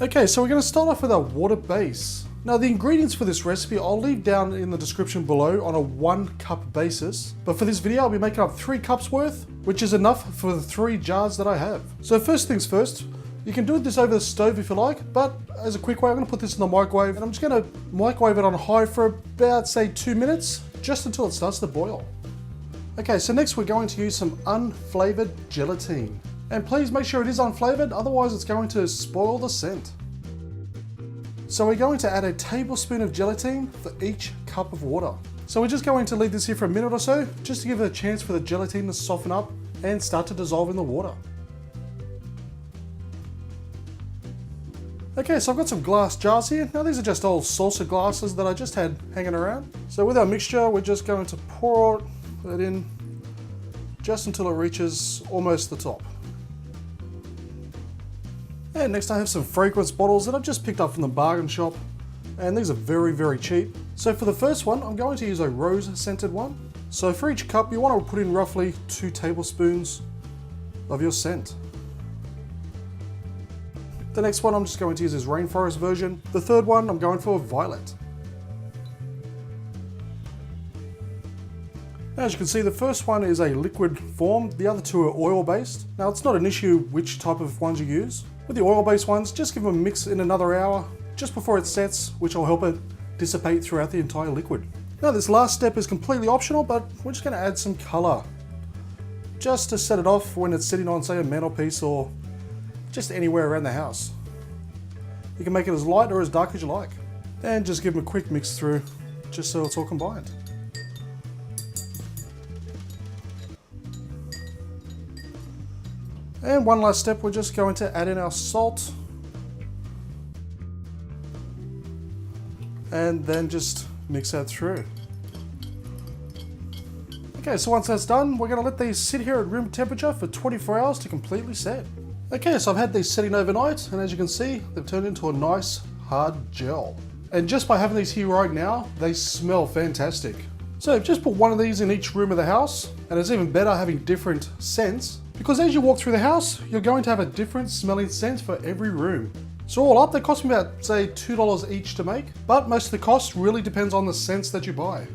Okay, so we're going to start off with our water base. Now the ingredients for this recipe I'll leave down in the description below on a 1 cup basis. But for this video I'll be making up 3 cups worth, which is enough for the 3 jars that I have. So first things first, you can do this over the stove if you like, but as a quick way I'm going to put this in the microwave and I'm just going to microwave it on high for about say 2 minutes, just until it starts to boil. Okay, so next we're going to use some unflavored gelatine. And please make sure it is unflavored, otherwise it's going to spoil the scent. So we're going to add a tablespoon of gelatine for each cup of water. So we're just going to leave this here for a minute or so, just to give it a chance for the gelatine to soften up and start to dissolve in the water. Okay, so I've got some glass jars here. Now these are just old salsa glasses that I just had hanging around. So with our mixture, we're just going to pour it in just until it reaches almost the top. And next I have some fragrance bottles that I've just picked up from the bargain shop. And these are very, very cheap. So for the first one, I'm going to use a rose scented one. So for each cup, you want to put in roughly 2 tablespoons of your scent. The next one I'm just going to use is rainforest version. The third one I'm going for violet. As you can see, the first one is a liquid form, the other 2 are oil based. Now it's not an issue which type of ones you use. With the oil based ones, just give them a mix in another hour, just before it sets, which will help it dissipate throughout the entire liquid. Now this last step is completely optional, but we're just going to add some colour. Just to set it off when it's sitting on say a mantelpiece or just anywhere around the house. You can make it as light or as dark as you like. And just give them a quick mix through, just so it's all combined. And one last step, we're just going to add in our salt. And then just mix that through. Okay, so once that's done, we're going to let these sit here at room temperature for 24 hours to completely set. Okay, so I've had these sitting overnight, and as you can see, they've turned into a nice hard gel. And just by having these here right now, they smell fantastic. So just put one of these in each room of the house, and it's even better having different scents, because as you walk through the house, you're going to have a different smelling scent for every room. So all up, they cost me about say $2 each to make, but most of the cost really depends on the scents that you buy.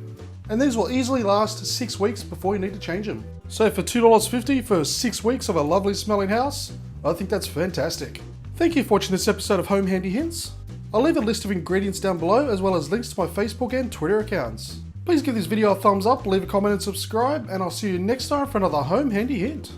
And these will easily last 6 weeks before you need to change them. So for $2.50 for 6 weeks of a lovely smelling house, I think that's fantastic. Thank you for watching this episode of Home Handy Hints. I'll leave a list of ingredients down below, as well as links to my Facebook and Twitter accounts. Please give this video a thumbs up, leave a comment and subscribe, and I'll see you next time for another Home Handy Hint.